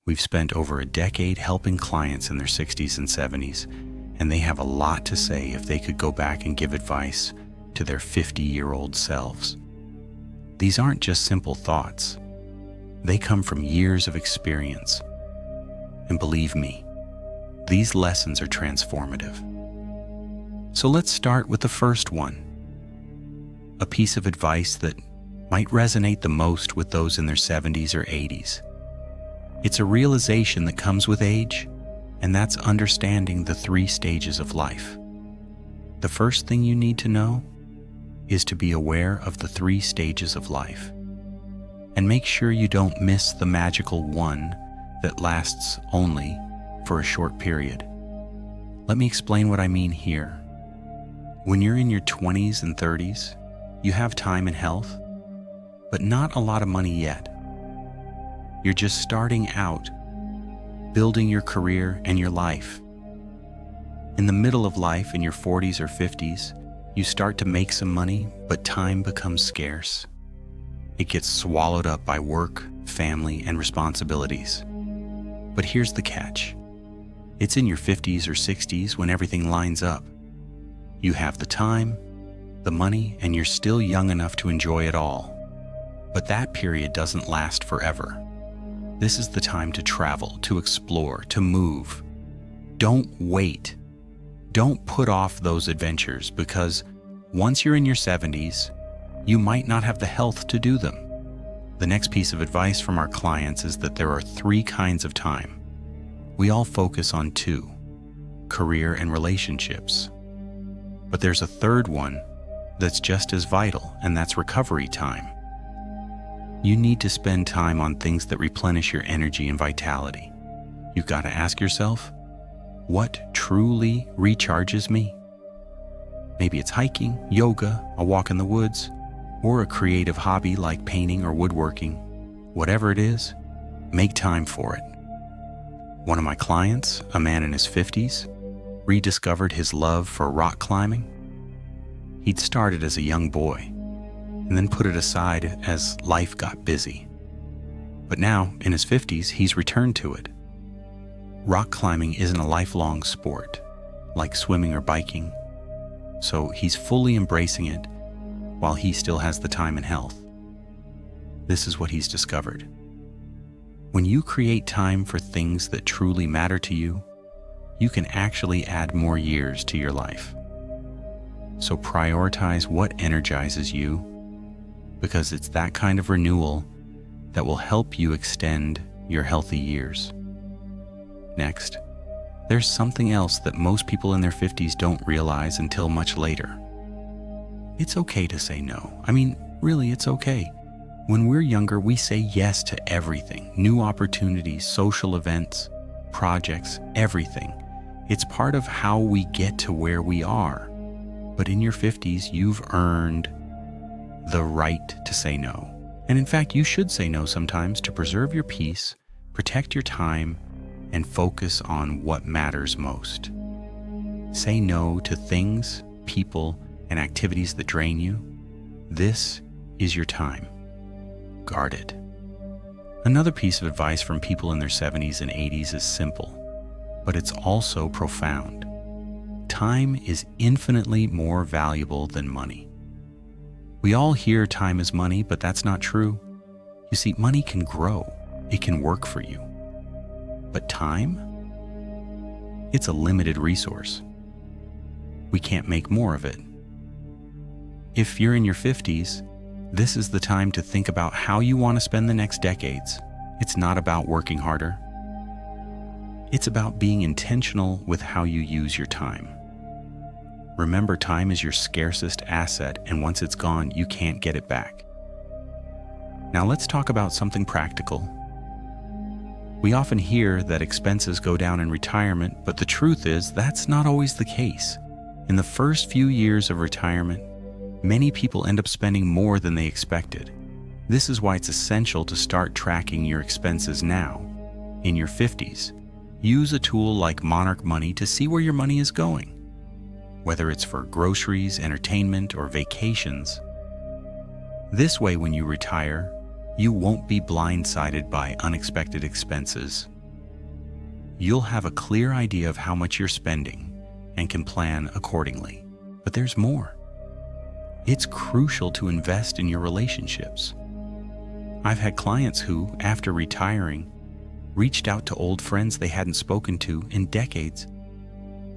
We've spent over a decade helping clients in their 60s and 70s, and they have a lot to say if they could go back and give advice to their 50-year-old selves. These aren't just simple thoughts. They come from years of experience. And believe me, these lessons are transformative. So let's start with the first one. A piece of advice that might resonate the most with those in their 70s or 80s. It's a realization that comes with age, and that's understanding the 3 stages of life. The first thing you need to know is to be aware of the 3 stages of life, and make sure you don't miss the magical one that lasts only for a short period. Let me explain what I mean here. When you're in your 20s and 30s, you have time and health, but not a lot of money yet. You're just starting out, building your career and your life. In the middle of life, in your 40s or 50s, you start to make some money, but time becomes scarce. It gets swallowed up by work, family, and responsibilities. But here's the catch. It's in your 50s or 60s when everything lines up. You have the time, the money, and you're still young enough to enjoy it all. But that period doesn't last forever. This is the time to travel, to explore, to move. Don't wait. Don't put off those adventures, because once you're in your 70s, you might not have the health to do them. The next piece of advice from our clients is that there are 3 kinds of time. We all focus on 2, career and relationships. But there's a third one that's just as vital, and that's recovery time. You need to spend time on things that replenish your energy and vitality. You've got to ask yourself, what truly recharges me? Maybe it's hiking, yoga, a walk in the woods, or a creative hobby like painting or woodworking. Whatever it is, make time for it. One of my clients, a man in his 50s, rediscovered his love for rock climbing. He'd started as a young boy, and then put it aside as life got busy. But now, in his 50s, he's returned to it. Rock climbing isn't a lifelong sport, like swimming or biking, so he's fully embracing it while he still has the time and health. This is what he's discovered. When you create time for things that truly matter to you, you can actually add more years to your life. So prioritize what energizes you, because it's that kind of renewal that will help you extend your healthy years. Next, there's something else that most people in their 50s don't realize until much later. It's okay to say no. I mean, really, it's okay. When we're younger, we say yes to everything. New opportunities, social events, projects, everything. It's part of how we get to where we are. But in your 50s, you've earned the right to say no. And in fact, you should say no sometimes to preserve your peace, protect your time, and focus on what matters most. Say no to things, people, and activities that drain you. This is your time. Guard it. Another piece of advice from people in their 70s and 80s is simple, but it's also profound. Time is infinitely more valuable than money. We all hear time is money, but that's not true. You see, money can grow. It can work for you. But time? It's a limited resource. We can't make more of it. If you're in your 50s, this is the time to think about how you want to spend the next decades. It's not about working harder. It's about being intentional with how you use your time. Remember, time is your scarcest asset, and once it's gone, you can't get it back. Now let's talk about something practical. We often hear that expenses go down in retirement, but the truth is that's not always the case. In the first few years of retirement, many people end up spending more than they expected. This is why it's essential to start tracking your expenses now. In your 50s, use a tool like Monarch Money to see where your money is going. Whether it's for groceries, entertainment, or vacations. This way, when you retire, you won't be blindsided by unexpected expenses You'll have a clear idea of how much you're spending and can plan accordingly. But there's more. It's crucial to invest in your relationships. I've had clients who, after retiring, reached out to old friends they hadn't spoken to in decades.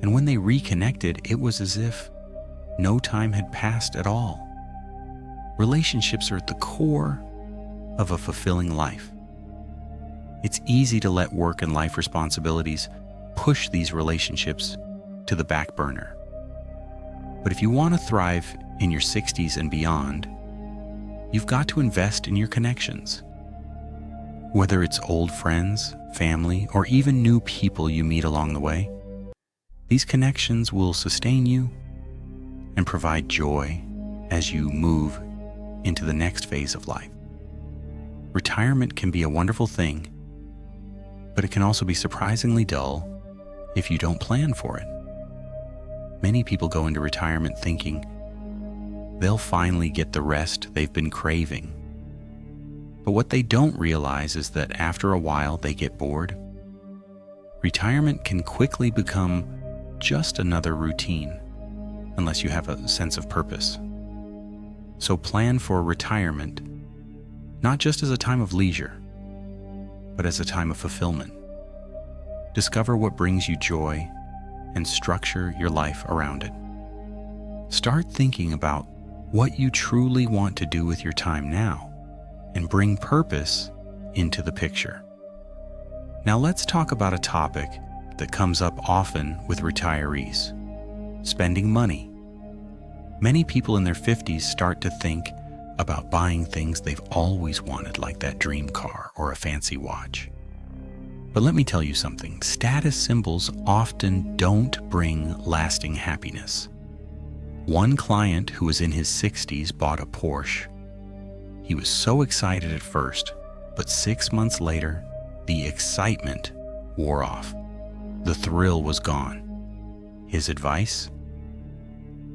And when they reconnected, it was as if no time had passed at all. Relationships are at the core of a fulfilling life. It's easy to let work and life responsibilities push these relationships to the back burner. But if you want to thrive in your 60s and beyond, you've got to invest in your connections. Whether it's old friends, family, or even new people you meet along the way, these connections will sustain you and provide joy as you move into the next phase of life. Retirement can be a wonderful thing, but it can also be surprisingly dull if you don't plan for it. Many people go into retirement thinking they'll finally get the rest they've been craving. But what they don't realize is that after a while they get bored. Retirement can quickly become just another routine unless you have a sense of purpose. So plan for retirement not just as a time of leisure, but as a time of fulfillment. Discover what brings you joy and structure your life around it. Start thinking about what you truly want to do with your time now and bring purpose into the picture. Now let's talk about a topic that comes up often with retirees: spending money. Many people in their 50s start to think about buying things they've always wanted, like that dream car or a fancy watch. But let me tell you something, status symbols often don't bring lasting happiness. One client who was in his 60s bought a Porsche. He was so excited at first, but 6 months later, the excitement wore off. The thrill was gone. His advice?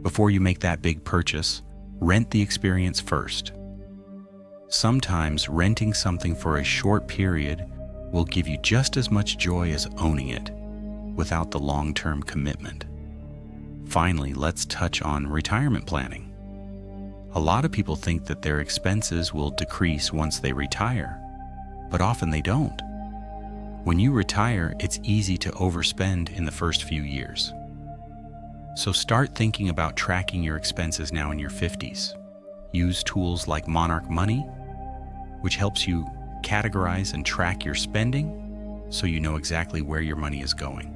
Before you make that big purchase, rent the experience first. Sometimes renting something for a short period will give you just as much joy as owning it without the long-term commitment. Finally, let's touch on retirement planning. A lot of people think that their expenses will decrease once they retire, but often they don't. When you retire, it's easy to overspend in the first few years. So start thinking about tracking your expenses now in your 50s. Use tools like Monarch Money, which helps you categorize and track your spending so you know exactly where your money is going.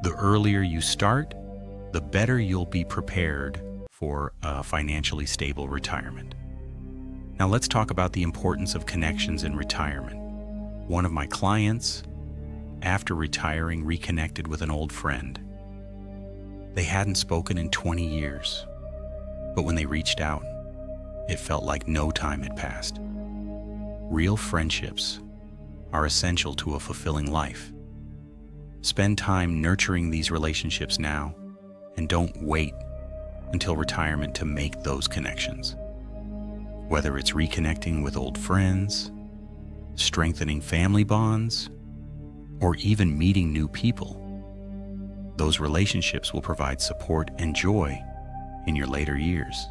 The earlier you start, the better you'll be prepared for a financially stable retirement. Now let's talk about the importance of connections in retirement. One of my clients, after retiring, reconnected with an old friend. They hadn't spoken in 20 years, but when they reached out, it felt like no time had passed. Real friendships are essential to a fulfilling life. Spend time nurturing these relationships now, and don't wait until retirement to make those connections. Whether it's reconnecting with old friends, strengthening family bonds, or even meeting new people, those relationships will provide support and joy in your later years.